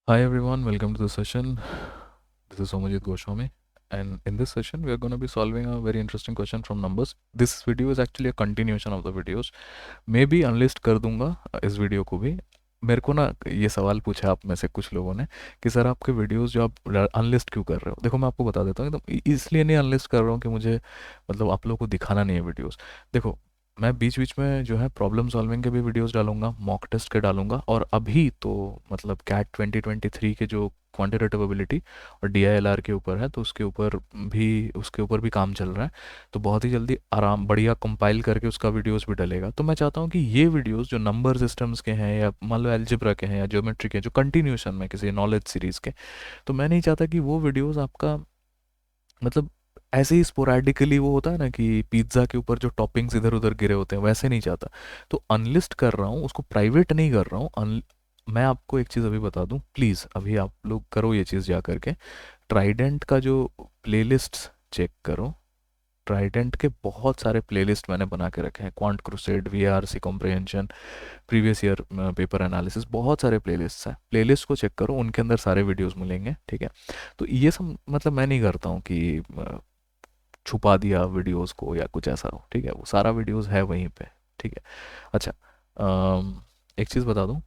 Hi everyone, welcome to the session. This is Somajit Goswami, and in this session, we are going to be solving a very interesting question from numbers. This video is actually a continuation of the videos. मैं भी unlist कर दूंगा इस video को भी. मेरे को ना ये सवाल पूछा आप में से कुछ लोगों ने कि सर आपके वीडियोस जो आप अनलिस्ट क्यों कर रहे हो. देखो मैं आपको बता देता हूँ एकदम इसलिए नहीं अनलिस्ट कर रहा हूँ कि मुझे मतलब आप लोगों को दिखाना नहीं है वीडियोस. देखो मैं बीच बीच में जो है प्रॉब्लम सॉल्विंग के भी वीडियोस डालूंगा, मॉक टेस्ट के डालूंगा, और अभी तो मतलब कैट 2023 के जो क्वांटिटेटिव एबिलिटी और डीआईएलआर के ऊपर है तो उसके ऊपर भी काम चल रहा है. तो बहुत ही जल्दी आराम बढ़िया कंपाइल करके उसका वीडियोस भी डलेगा. तो मैं चाहता हूँ कि ये वीडियोस जो नंबर सिस्टम्स के हैं या मान लो अलजेब्रा के हैं या ज्योमेट्री के हैं, जो कंटिन्यूशन में किसी नॉलेज सीरीज के, तो मैं नहीं चाहता कि वो वीडियोस आपका मतलब ऐसे ही स्पोरैडिकली वो होता है ना कि पिज्ज़ा के ऊपर जो टॉपिंग्स इधर उधर गिरे होते हैं, वैसे नहीं चाहता. तो अनलिस्ट कर रहा हूँ, उसको प्राइवेट नहीं कर रहा हूँ. मैं आपको एक चीज़ अभी बता दूँ, प्लीज़ अभी आप लोग करो ये चीज़ जा करके. ट्राइडेंट का जो प्लेलिस्ट चेक करो. ट्राइडेंट के बहुत सारे प्लेलिस्ट मैंने बना के रखे हैं. Quant crusade, V R C comprehension, previous year paper analysis, बहुत सारे प्लेलिस्ट हैं. प्लेलिस्ट को चेक करो, उनके अंदर सारे वीडियोस मिलेंगे. ठीक है. तो ये सब मतलब मैं नहीं करता हूँ कि छुपा दिया वीडियोस को या कुछ ऐसा हो. ठीक है, वो सारा वीडियोस है वहीं पे. ठीक है. अच्छा. एक चीज़ बता दूँ,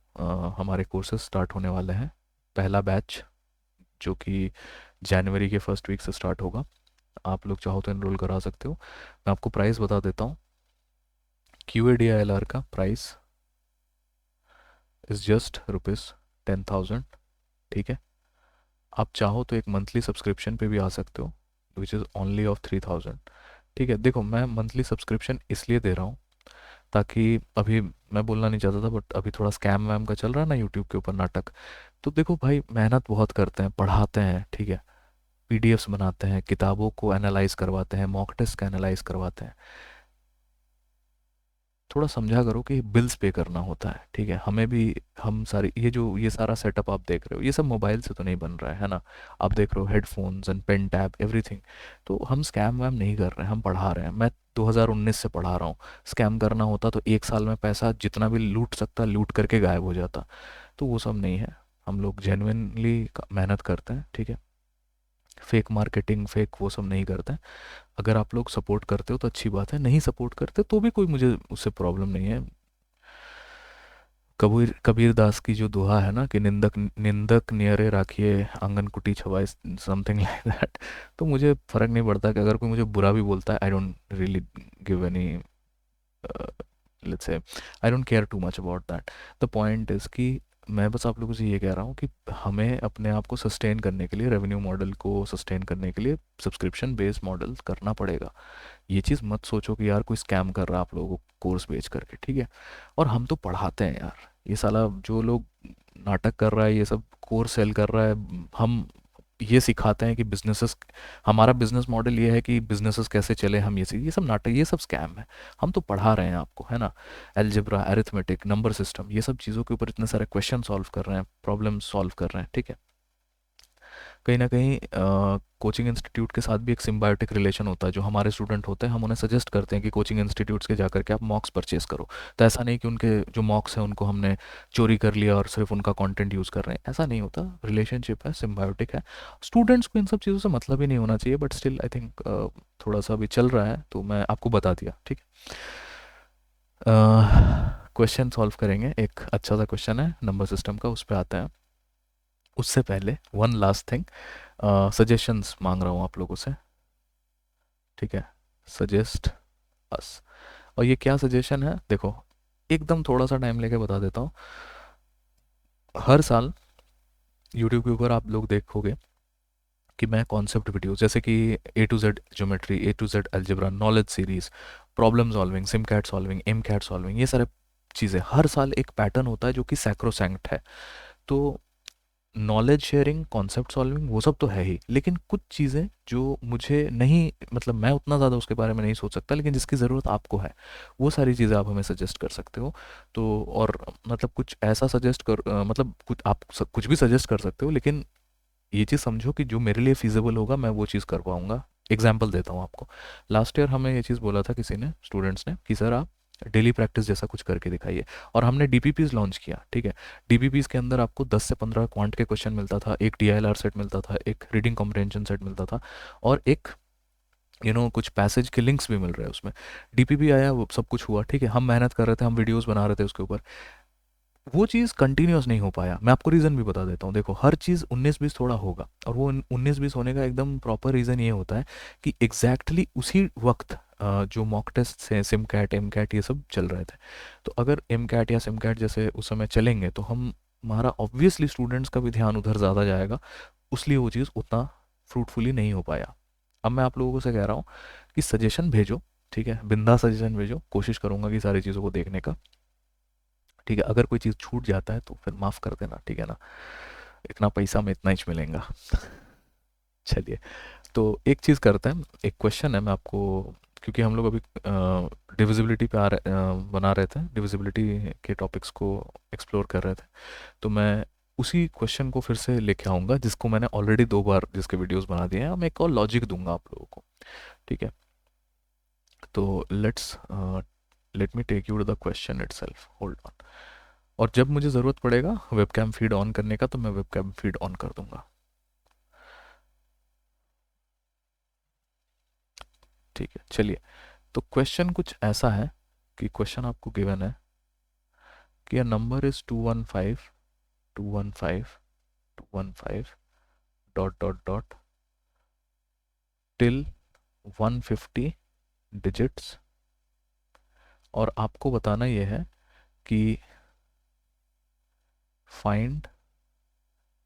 हमारे कोर्सेज स्टार्ट होने वाले हैं. पहला बैच जो कि जनवरी के फर्स्ट वीक से स्टार्ट होगा. आप लोग चाहो तो एनरोल करा सकते हो. मैं आपको प्राइस बता देता हूँ. Q A D I L R का प्राइस इज़ जस्ट ₹10,000. ठीक है. आप चाहो तो एक मंथली सब्सक्रिप्शन पे भी आ सकते हो, विच इज़ ओनली ऑफ 3,000. ठीक है. देखो मैं मंथली सब्सक्रिप्शन इसलिए दे रहा हूँ ताकि अभी मैं बोलना नहीं चाहता था बट अभी थोड़ा स्कैम वैम का चल रहा है ना यूट्यूब के ऊपर नाटक. तो देखो भाई मेहनत बहुत करते हैं, पढ़ाते हैं. ठीक है. पीडीएफ्स बनाते हैं, किताबों को एनालाइज करवाते हैं, मॉक टेस्ट का एनालाइज करवाते हैं. थोड़ा समझा करो कि बिल्स पे करना होता है. ठीक है. हमें भी हम सारी ये सारा सेटअप आप देख रहे हो, ये सब मोबाइल से तो नहीं बन रहा है ना. आप देख रहे हो headphones and pen tab everything. तो हम स्कैम वैम नहीं कर रहे हैं, हम पढ़ा रहे हैं. मैं 2019 से पढ़ा रहा हूँ. स्कैम करना होता तो एक साल में पैसा जितना भी लूट सकता लूट करके गायब हो जाता. तो वो सब नहीं है. हम लोग जेन्युइनली मेहनत करते हैं. ठीक है. फेक मार्केटिंग फेक वो सब नहीं करते हैं. अगर आप लोग सपोर्ट करते हो तो अच्छी बात है, नहीं सपोर्ट करते तो भी कोई मुझे उससे प्रॉब्लम नहीं है. कबीर कबीर दास की जो दोहा है ना कि निंदक निंदक नियरे राखिए आंगन कुटी छवाए, समथिंग लाइक दैट. तो मुझे फ़र्क नहीं पड़ता कि अगर कोई मुझे बुरा भी बोलता है. I don't really give any, let's say, I don't care too much about that. The point is कि मैं बस आप लोगों से ये कह रहा हूँ कि हमें अपने आप को सस्टेन करने के लिए, रेवेन्यू मॉडल को सस्टेन करने के लिए सब्सक्रिप्शन बेस्ड मॉडल करना पड़ेगा. ये चीज़ मत सोचो कि यार कोई स्कैम कर रहा है आप लोगों को कोर्स बेच करके. ठीक है. और हम तो पढ़ाते हैं यार. ये साला जो लोग नाटक कर रहा है, ये सब कोर्स सेल कर रहा है, हम ये सिखाते हैं कि बिजनेसेस, हमारा बिजनेस मॉडल ये है कि बिजनेसेस कैसे चले, हम ये सब नाटक, ये सब स्कैम है. हम तो पढ़ा रहे हैं आपको, है ना. अलजेब्रा, अरिथमेटिक, नंबर सिस्टम, ये सब चीज़ों के ऊपर इतने सारे क्वेश्चन सॉल्व कर रहे हैं, प्रॉब्लम सॉल्व कर रहे हैं. ठीक है. कहीं ना कहीं कोचिंग इंस्टीट्यूट के साथ भी एक सिम्बायोटिक रिलेशन होता है. जो हमारे स्टूडेंट होते हैं हम उन्हें सजेस्ट करते हैं कि कोचिंग इंस्टीट्यूट्स के जा करके आप मॉक्स परचेज करो. तो ऐसा नहीं कि उनके जो मॉक्स हैं उनको हमने चोरी कर लिया और सिर्फ उनका कंटेंट यूज़ कर रहे हैं, ऐसा नहीं होता. रिलेशनशिप है, सिम्बायोटिक है. स्टूडेंट्स को इन सब चीज़ों से मतलब ही नहीं होना चाहिए, बट स्टिल आई थिंक थोड़ा सा अभी चल रहा है तो मैं आपको बता दिया. ठीक है. क्वेश्चन सॉल्व करेंगे. एक अच्छा सा क्वेश्चन है नंबर सिस्टम का, उस पर आते हैं. उससे पहले वन लास्ट थिंग, सजेशंस मांग रहा हूँ आप लोगों से. ठीक है. Suggest us. और ये क्या सजेशन है देखो, एकदम थोड़ा सा टाइम लेके बता देता हूँ. हर साल यूट्यूब के ऊपर आप लोग देखोगे कि मैं कॉन्सेप्ट वीडियोस जैसे कि A to Z geometry, A to Z algebra, knowledge series, problem solving, sim CAT solving, M CAT solving, ये सारे चीज़ें हर साल एक पैटर्न होता है जो कि सैक्रोसैंक्ट है. तो नॉलेज शेयरिंग, कॉन्सेप्ट सॉल्विंग, वो सब तो है ही, लेकिन कुछ चीज़ें जो मुझे नहीं, मतलब मैं उतना ज़्यादा उसके बारे में नहीं सोच सकता, लेकिन जिसकी ज़रूरत आपको है, वो सारी चीज़ें आप हमें सजेस्ट कर सकते हो. तो और मतलब कुछ ऐसा सजेस्ट कर, मतलब कुछ आप कुछ भी सजेस्ट कर सकते हो, लेकिन ये चीज़ समझो कि जो मेरे लिए फिजिबल होगा मैं वो चीज़ कर पाऊँगा. एग्जाम्पल देता हूँ आपको. लास्ट ईयर हमें ये चीज़ बोला था किसी ने, स्टूडेंट्स ने, कि सर आप डेली प्रैक्टिस जैसा कुछ करके दिखाइए। और हमने डीपीपीज लॉन्च किया, ठीक है। डीपीपीज के अंदर आपको 10 से 15 क्वांट के क्वेश्चन मिलता था, एक डीआईएलआर सेट मिलता था, एक रीडिंग कॉम्प्रहेंशन सेट मिलता था, और एक कुछ पैसेज के लिंक्स भी मिल रहे हैं उसमें। डीपीपी आया, वो सब कुछ हुआ, ठीक है। हम मेहनत कर रहे थे, हम वीडियोस बना रहे थे उसके ऊपर। वो चीज़ कंटिन्यूस नहीं हो पाया। मैं आपको रीज़न भी बता देता हूँ। देखो, हर चीज़ 19-20 थोड़ा होगा, और वो 19-20 होने का एकदम प्रॉपर रीज़न ये होता है कि एग्जैक्टली उसी वक्त जो मॉक टेस्ट से सिम कैट एम कैट ये सब चल रहे थे। तो अगर एम कैट या सिम कैट जैसे उस समय चलेंगे तो हम हमारा ऑब्वियसली स्टूडेंट्स का भी ध्यान उधर ज़्यादा जाएगा, इसलिए वो चीज़ उतना फ्रूटफुली नहीं हो पाया। अब मैं आप लोगों से कह रहा हूँ कि सजेशन भेजो, ठीक है, बिंदा सजेशन भेजो, कोशिश करूँगा कि सारी चीज़ों को देखने का, ठीक है। अगर कोई चीज़ छूट जाता है तो फिर माफ़ कर देना, ठीक है ना। इतना पैसा में इतना ही मिलेगा। चलिए, तो एक चीज़ करते हैं, एक क्वेश्चन है मैं आपको, क्योंकि हम लोग अभी डिविजिबिलिटी पे बना रहे थे, डिविजिबिलिटी के टॉपिक्स को एक्सप्लोर कर रहे थे। तो मैं उसी क्वेश्चन को फिर से लेके आऊँगा, जिसको मैंने ऑलरेडी 2 बार जिसके वीडियोस बना दिए हैं। मैं एक और लॉजिक दूंगा आप लोगों को, ठीक है। तो let me take you to the question itself, hold on. और जब मुझे ज़रूरत पड़ेगा वेबकैम फीड ऑन करने का, तो मैं वेबकैम फीड ऑन कर दूंगा, ठीक है। चलिए, तो क्वेश्चन कुछ ऐसा है कि क्वेश्चन आपको गिवन है कि a number is 215 215 215 dot dot dot till 150 digits, और आपको बताना यह है कि फाइंड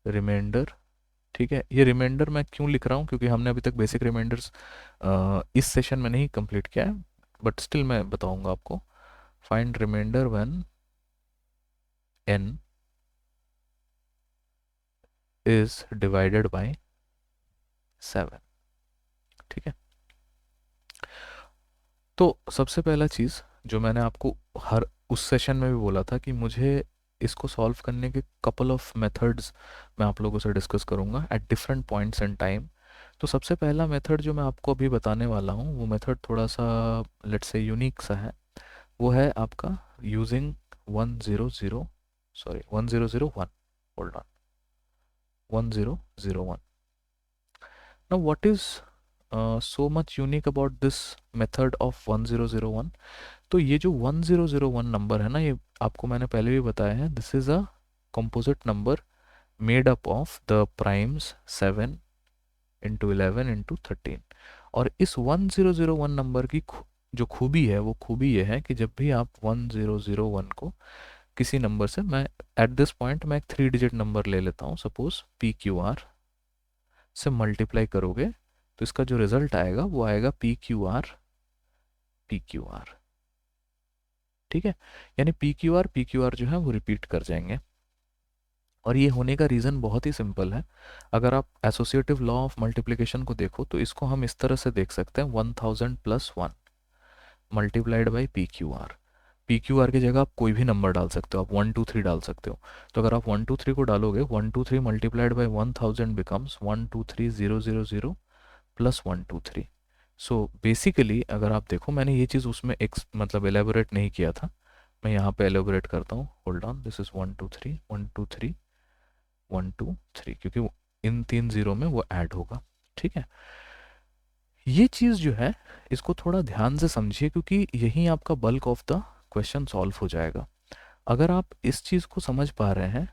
रिमाइंडर, ठीक है। ये रिमाइंडर मैं क्यों लिख रहा हूँ, क्योंकि हमने अभी तक बेसिक रिमाइंडर्स इस सेशन में नहीं कंप्लीट किया है, बट स्टिल मैं बताऊंगा आपको। Find remainder when n is divided by 7, ठीक है। तो सबसे पहला चीज़ जो मैंने आपको हर उस सेशन में भी बोला था कि मुझे इसको सॉल्व करने के कपल ऑफ मेथड्स मैं आप लोगों से डिस्कस करूंगा at different points in time. तो सबसे पहला मेथड जो मैं आपको अभी बताने वाला हूँ, वो मेथड थोड़ा सा लेट्स से यूनिक सा है। वो है आपका using 100, sorry 1001, hold on, 1001। Now what is so much unique about this method of 1001? तो ये जो 1001 नंबर है ना, ये आपको मैंने पहले भी बताया है, this is a composite number made up of the primes 7 into 11 into 13। और इस 1001 नंबर की जो खूबी है, वो खूबी ये है कि जब भी आप 1001 को किसी नंबर से, मैं एट दिस पॉइंट मैं एक 3 डिजिट नंबर ले लेता हूँ, सपोज पी क्यू आर से मल्टीप्लाई करोगे, तो इसका जो रिजल्ट आएगा वो आएगा P Q R P Q R, ठीक है। यानी पी क्यू आर जो है वो रिपीट कर जाएंगे। और ये होने का रीज़न बहुत ही सिंपल है। अगर आप एसोसिएटिव लॉ ऑफ मल्टीप्लिकेशन को देखो तो इसको हम इस तरह से देख सकते हैं, 1000 plus 1 multiplied by P Q R की जगह आप कोई भी नंबर डाल सकते हो, आप 123 डाल सकते हो। तो अगर आप 123 को डालोगे, 123 multiplied by 1000 becomes 123000 plus 123। So basically अगर आप देखो, मैंने ये चीज़ उसमें एक मतलब एलेबोरेट नहीं किया था, मैं यहाँ पे एलेबोरेट करता हूँ। होल्ड ऑन, दिस इज 123 123 123, क्योंकि इन 3 0 में वो ऐड होगा, ठीक है। ये चीज़ जो है, इसको थोड़ा ध्यान से समझिए, क्योंकि यही आपका bulk of the question solve हो जाएगा। अगर आप इस चीज़ को समझ पा रहे हैं,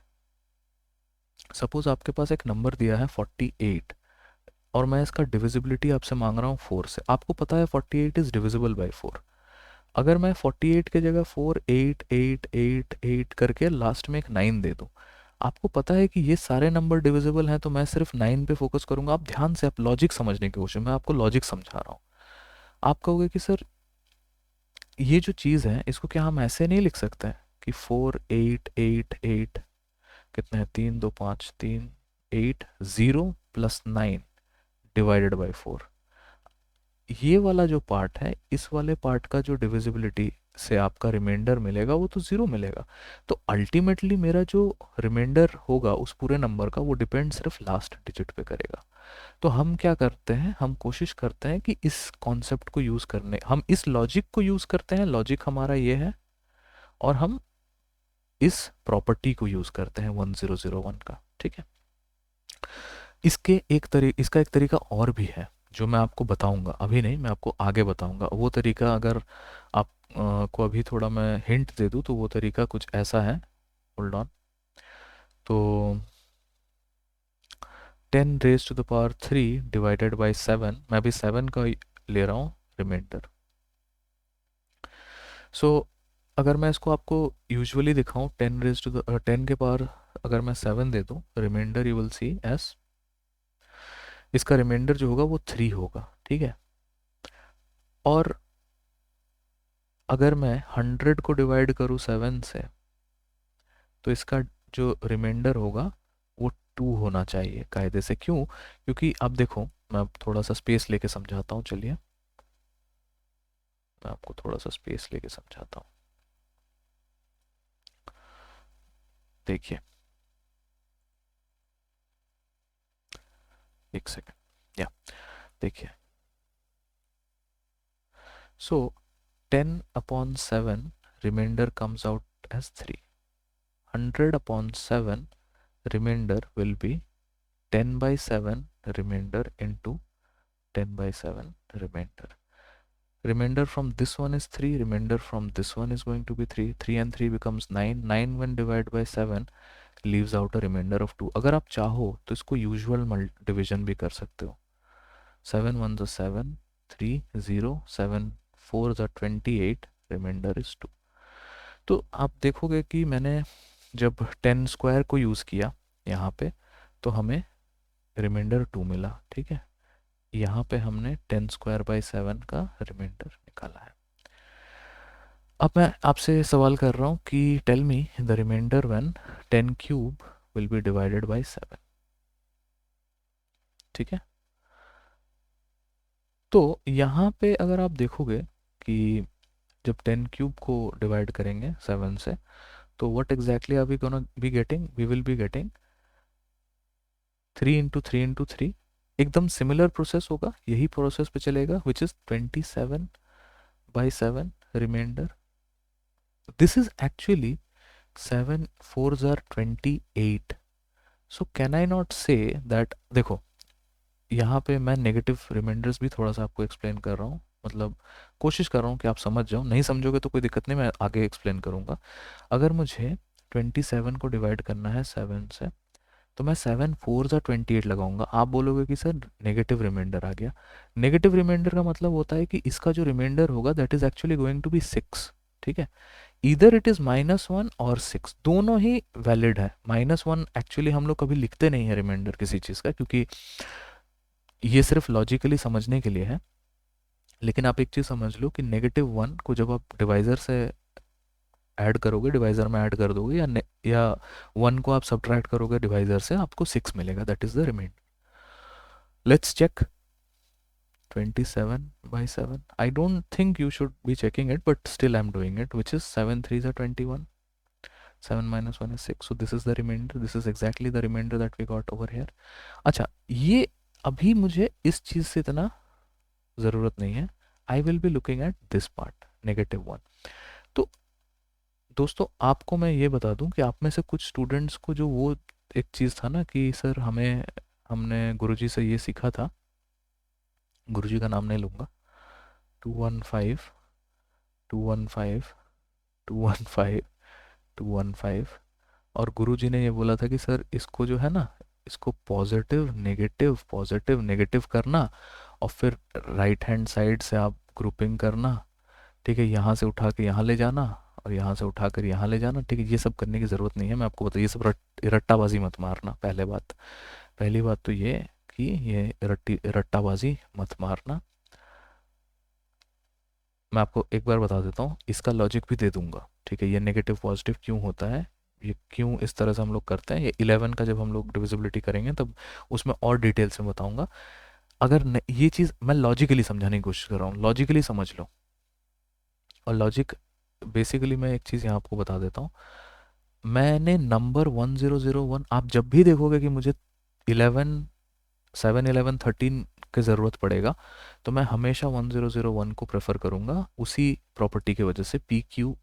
सपोज आपके पास एक नंबर दिया है 48, और मैं इसका डिविजिबिलिटी आपसे मांग रहा हूँ 4 से। आपको पता है 48 इज डिविजिबल बाई 4। अगर मैं 48 के जगह 4 8 8 8 8 करके लास्ट में एक 9 दे दूँ, आपको पता है कि ये सारे नंबर डिविजिबल हैं, तो मैं सिर्फ 9 पे फोकस करूंगा। आप ध्यान से आप लॉजिक समझने की कोशिश, मैं आपको लॉजिक समझा रहा हूँ। आप कहोगे कि सर ये जो चीज़ है, इसको क्या हम ऐसे नहीं लिख सकते हैं कि 4 8 8 8, कितने हैं, 3 2 5 3 8 0 प्लस 9 डिवाइडेड बाई 4। ये वाला जो पार्ट है, इस वाले पार्ट का जो डिविजिबिलिटी से आपका रिमाइंडर मिलेगा वो तो ज़ीरो मिलेगा। तो अल्टीमेटली मेरा जो रिमाइंडर होगा उस पूरे नंबर का वो डिपेंड सिर्फ लास्ट डिजिट पे करेगा। तो हम क्या करते हैं, हम कोशिश करते हैं कि इस कॉन्सेप्ट को यूज़ करने, हम इस लॉजिक को यूज़ करते हैं, लॉजिक हमारा ये है, और हम इस प्रॉपर्टी को यूज़ करते हैं 1001 का। ठीक है। इसका एक तरीका और भी है जो मैं आपको बताऊंगा, अभी नहीं, मैं आपको आगे बताऊंगा। वो तरीका अगर आप को अभी थोड़ा मैं हिंट दे दूं तो वो तरीका कुछ ऐसा है। Hold on. तो 10 raised to the power 3 divided by 7, मैं अभी 7 का ले रहा हूँ रिमाइंडर। सो अगर मैं इसको आपको यूजुअली दिखाऊं, 10 के पावर अगर मैं 7 दे दूं, remainder you will see S, इसका रिमाइंडर जो होगा वो 3 होगा। ठीक है। और अगर मैं 100 को डिवाइड करूँ 7 से, तो इसका जो रिमाइंडर होगा वो 2 होना चाहिए कायदे से। क्यों? क्योंकि अब देखो, मैं अब थोड़ा सा स्पेस लेके समझाता हूँ। चलिए मैं आपको थोड़ा सा स्पेस लेके समझाता हूँ। देखिए, एक सेकेंड, या देखिए, so 10/7 remainder comes out as 3। 100/7 remainder will be 10/7 remainder into 10/7 remainder. Remainder from this one is 3, remainder from this one is going to be 3, 3 and 3 becomes 9, 9 when divided by 7 leaves out a remainder of 2। अगर आप चाहो तो इसको usual division भी कर सकते हो। 7 1 the 7, 3 0, 7 4 the 28, remainder is 2। तो आप देखोगे कि मैंने जब 10 स्क्वायर को यूज़ किया यहाँ पे, तो हमें रिमाइंडर 2 मिला। ठीक है। यहाँ पे हमने 10 स्क्वायर बाई 7 का रिमाइंडर निकाला है। अब मैं आपसे सवाल कर रहा हूँ कि tell me the remainder when 10 cube will be divided by 7। ठीक है। तो यहाँ पे अगर आप देखोगे कि जब 10 क्यूब को डिवाइड करेंगे 7 से, तो what exactly are we gonna be getting, we will be getting 3 into 3 into 3। एकदम सिमिलर प्रोसेस होगा, यही प्रोसेस पे चलेगा, which is 27/7 remainder. This is actually 7 4s are 28। So can I not say that, देखो यहाँ पे मैं नेगेटिव रिमाइंडर्स भी थोड़ा सा आपको एक्सप्लेन कर रहा हूँ, मतलब कोशिश कर रहा हूँ कि आप समझ जाओ। नहीं समझोगे तो कोई दिक्कत नहीं, मैं आगे एक्सप्लेन करूँगा। अगर मुझे 27 को डिवाइड करना है 7 से, तो मैं 7 4 ज़ा 28 लगाऊंगा। आप बोलोगे कि सर नेगेटिव रिमाइंडर आ गया। नेगेटिव रिमाइंडर का मतलब होता है कि इसका जो रिमाइंडर होगा that is actually going to be 6। ठीक है। इधर इट इज़ -1 और 6, दोनों ही वैलिड है। -1 एक्चुअली हम लोग कभी लिखते नहीं है रिमाइंडर किसी चीज़ का, क्योंकि ये सिर्फ लॉजिकली समझने के लिए है। लेकिन आप एक चीज़ समझ लो कि -1 को जब आप डिवाइज़र से ऐड करोगे, डिवाइज़र में ऐड कर दोगे, या 1 को आप सब्ट्रैक्ट करोगे डिवाइज़र से, आपको 6 मिलेगा, that is the remainder. Let's check 27/7। I don't think you should be checking it, but still I'm doing it, which is 7 3s are 21, 7 minus 1 is 6, so this is the remainder, this is exactly the remainder that we got over here। अच्छा, ये अभी मुझे इस चीज़ से इतना ज़रूरत नहीं है। I will be looking at this part, -1। तो दोस्तों आपको मैं ये बता दूं कि आप में से कुछ स्टूडेंट्स को जो वो एक चीज़ था ना कि सर हमने गुरुजी से ये सीखा था, गुरुजी का नाम नहीं लूँगा, 215 215 215 215, और गुरुजी ने ये बोला था कि सर इसको जो है ना, इसको पॉजिटिव नेगेटिव करना, और फिर राइट हैंड साइड से आप ग्रुपिंग करना। ठीक है। यहाँ से उठा के यहाँ ले जाना, और यहाँ से उठा कर यहाँ ले जाना। ठीक है। ये सब करने की ज़रूरत नहीं है, मैं आपको बता, ये सब रट्टाबाजी मत मारना। पहली बात तो ये कि ये रट्टाबाजी मत मारना। मैं आपको एक बार बता देता हूँ, इसका लॉजिक भी दे दूंगा। ठीक है। ये नेगेटिव पॉजिटिव क्यों होता है, ये क्यों इस तरह से हम लोग करते हैं, ये 11 का जब हम लोग डिविजिबिलिटी करेंगे तब उसमें और डिटेल्स में बताऊंगा। अगर ये चीज़ मैं लॉजिकली समझाने की कोशिश कर रहा हूँ, लॉजिकली समझ लो। और लॉजिक बेसिकली मैं एक चीज़ यहाँ आपको बता देता हूँ। मैंने नंबर 1001, आप जब भी देखोगे कि मुझे 11 7 11 13 की ज़रूरत पड़ेगा, तो मैं हमेशा 1001 को प्रेफर करूँगा उसी प्रॉपर्टी की वजह से, पी क्यू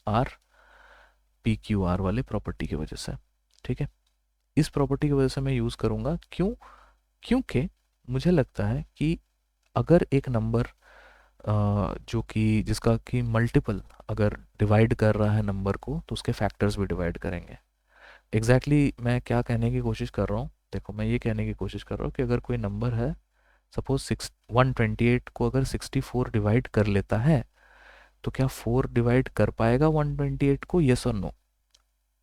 आर वाले प्रॉपर्टी की वजह से। ठीक है, इस प्रॉपर्टी की वजह से मैं यूज़ करूँगा। क्यों? क्योंकि मुझे लगता है कि अगर एक नंबर जो कि जिसका कि मल्टीपल अगर डिवाइड कर रहा है नंबर को, तो उसके फैक्टर्स भी डिवाइड करेंगे। मैं क्या कहने की कोशिश कर रहा हूँ, देखो मैं ये कहने की कोशिश कर रहा हूँ कि अगर कोई नंबर है, सपोज 128 को अगर 64 डिवाइड कर लेता है, तो क्या 4 डिवाइड कर पाएगा 128 को, यस और नो?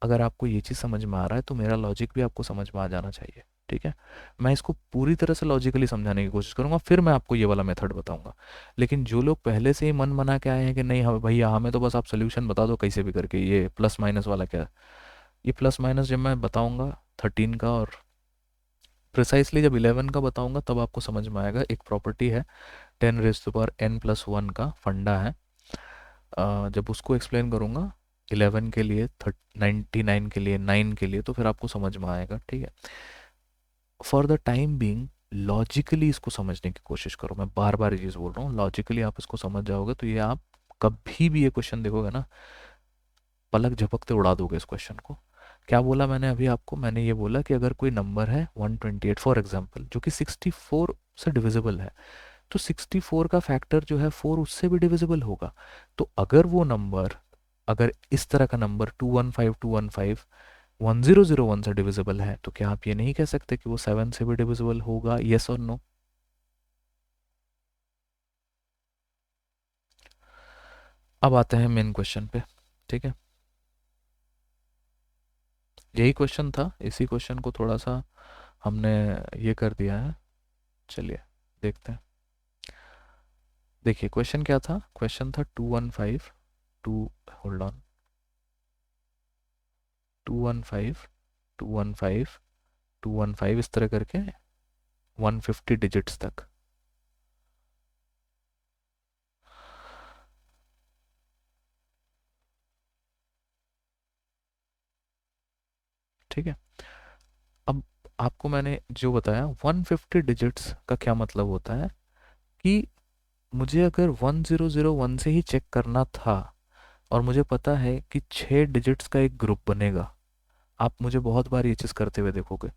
अगर आपको ये चीज़ समझ में आ रहा है तो मेरा लॉजिक भी आपको समझ में आ जाना चाहिए। ठीक है, मैं इसको पूरी तरह से लॉजिकली समझाने की कोशिश करूंगा, फिर मैं आपको ये वाला मेथड बताऊंगा। लेकिन जो लोग पहले से ही मन बना के आए हैं कि नहीं हमें भैया, हमें तो बस आप सोल्यूशन बता दो कैसे भी करके, ये प्लस माइनस वाला क्या है, ये प्लस माइनस जब मैं बताऊंगा 13 का और प्रिसाइसली जब 11 का बताऊंगा, तब आपको समझ में आएगा। एक प्रॉपर्टी है 10⁻n+1 का फंडा है। जब उसको एक्सप्लेन करूंगा 11 के लिए, 99 के लिए, 9 के लिए, तो फिर आपको समझ में आएगा। ठीक है, for the time being logically इसको समझने की कोशिश करो। मैं बार बार ये चीज़ बोल रहा हूँ, लॉजिकली आप इसको समझ जाओगे तो ये आप कभी भी ये क्वेश्चन देखोगे ना, पलक झपकते उड़ा दोगे इस क्वेश्चन को। क्या बोला मैंने अभी आपको? मैंने ये बोला कि अगर कोई नंबर है 128 फॉर एग्जांपल, जो कि 64 से डिविजिबल है, तो 64 का फैक्टर जो है 4 उससे भी डिविजिबल होगा। तो अगर वो नंबर, अगर इस तरह का नंबर 215 1001 से डिविजिबल है, तो क्या आप ये नहीं कह सकते कि वो 7 से भी डिविजिबल होगा, यस और नो? अब आते हैं मेन क्वेश्चन पे। ठीक है, यही क्वेश्चन था, इसी क्वेश्चन को थोड़ा सा हमने ये कर दिया है। चलिए देखते हैं। देखिए क्वेश्चन क्या था, क्वेश्चन था 215 टू होल्ड ऑन 215 215 215 इस तरह करके 150 डिजिट्स तक। ठीक है, अब आपको मैंने जो बताया 150 डिजिट्स का क्या मतलब होता है, कि मुझे अगर 1001 से ही चेक करना था और मुझे पता है कि 6 डिजिट्स का एक ग्रुप बनेगा, आप मुझे बहुत बार ये चीज़ करते हुए देखोगे,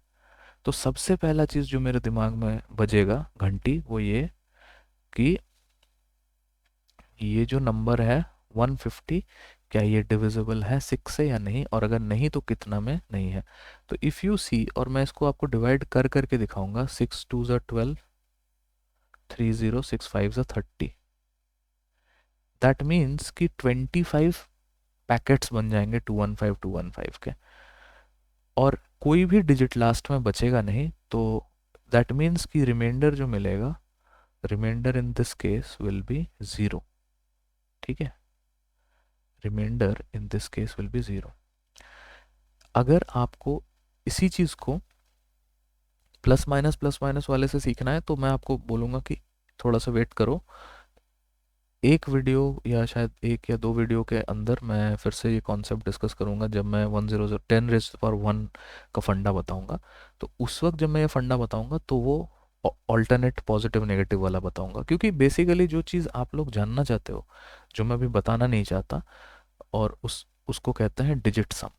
तो सबसे पहला चीज़ जो मेरे दिमाग में बजेगा घंटी, वो ये कि ये जो नंबर है 150, क्या ये डिविजिबल है 6 से या नहीं, और अगर नहीं तो कितना में नहीं है। तो इफ़ यू सी, और मैं इसको आपको डिवाइड कर करके दिखाऊंगा, 6 2 ज़ा 12, 3 0 6 5 ज़ा 30, दैट मीन्स कि 25 पैकेट्स बन जाएंगे 215 के, और कोई भी डिजिट लास्ट में बचेगा नहीं। तो दैट मीन्स कि रिमाइंडर जो मिलेगा, remainder in this case will be zero. ठीक है, remainder in this case will be zero. अगर आपको इसी चीज़ को प्लस माइनस वाले से सीखना है, तो मैं आपको बोलूँगा कि थोड़ा सा वेट करो, एक वीडियो या शायद एक या दो वीडियो के अंदर मैं फिर से ये कॉन्सेप्ट डिस्कस करूँगा, जब मैं 10⁻10⁻1 का फंडा बताऊँगा। तो उस वक्त जब मैं ये फंडा बताऊँगा, तो वो ऑल्टरनेट पॉजिटिव नेगेटिव वाला बताऊँगा, क्योंकि बेसिकली जो चीज़ आप लोग जानना चाहते हो, जो मैं अभी बताना नहीं चाहता, और उसको कहते हैं डिजिट सम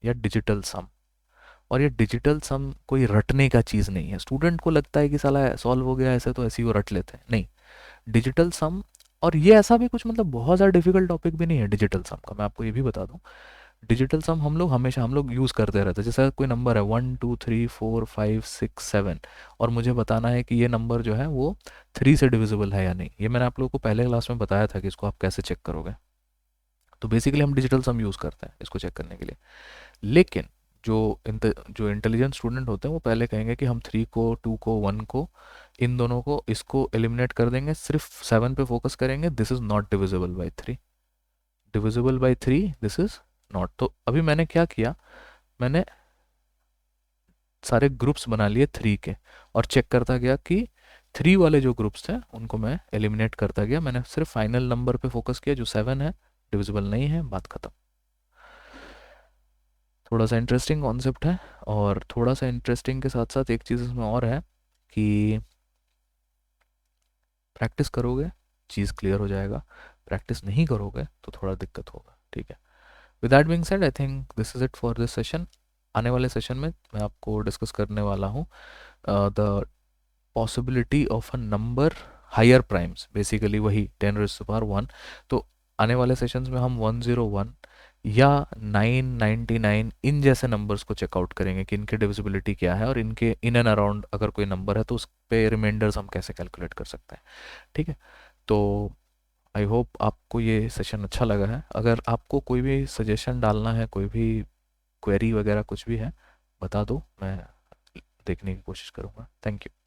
या डिजिटल सम। और ये डिजिटल सम कोई रटने का चीज़ नहीं है। स्टूडेंट को लगता है कि साला सॉल्व हो गया ऐसे, तो ऐसे ही वो रट लेते हैं, नहीं। डिजिटल सम, और ये ऐसा भी कुछ मतलब बहुत ज़्यादा डिफिकल्ट टॉपिक भी नहीं है डिजिटल सम का, मैं आपको ये भी बता दूं। डिजिटल सम हम लोग यूज़ करते रहते हैं। जैसे कोई नंबर है 1 2 3 4 5 6 7, और मुझे बताना है कि ये नंबर जो है वो 3 से डिविजिबल है या नहीं। ये मैंने आप लोगों को पहले क्लास में बताया था कि इसको आप कैसे चेक करोगे। तो बेसिकली हम डिजिटल सम यूज़ करते हैं इसको चेक करने के लिए। लेकिन जो जो इंटेलिजेंट स्टूडेंट होते हैं, वो पहले कहेंगे कि हम 3 को, 2 को, 1 को, इन दोनों को, इसको एलिमिनेट कर देंगे, सिर्फ 7 पे फोकस करेंगे। This is not divisible by 3, divisible by 3, this is not. तो अभी मैंने क्या किया, मैंने सारे ग्रुप्स बना लिए 3 के, और चेक करता गया कि 3 वाले जो ग्रुप्स थे उनको मैं एलिमिनेट करता गया। मैंने सिर्फ फाइनल नंबर पे फोकस किया जो 7 है, डिविजिबल नहीं है, बात खत्म। थोड़ा सा इंटरेस्टिंग कॉन्सेप्ट है, और थोड़ा सा इंटरेस्टिंग के साथ साथ एक चीज़ इसमें और है कि प्रैक्टिस करोगे चीज़ क्लियर हो जाएगा, प्रैक्टिस नहीं करोगे तो थोड़ा दिक्कत होगा, ठीक है। With that being said, I think this is it for this session. आने वाले सेशन में मैं आपको डिस्कस करने वाला हूँ the possibility of a number higher primes, basically वही 10⁻1। तो आने वाले सेशंस में हम 101 या 999 इन जैसे नंबर्स को चेकआउट करेंगे कि इनके डिविजिबिलिटी क्या है, और इनके इन एंड अराउंड अगर कोई नंबर है तो उस पे रिमाइंडर्स हम कैसे कैलकुलेट कर सकते हैं, ठीक है। तो आई होप आपको ये सेशन अच्छा लगा है। अगर आपको कोई भी सजेशन डालना है, कोई भी क्वेरी वगैरह कुछ भी है, बता दो, मैं देखने की कोशिश करूँगा। Thank you.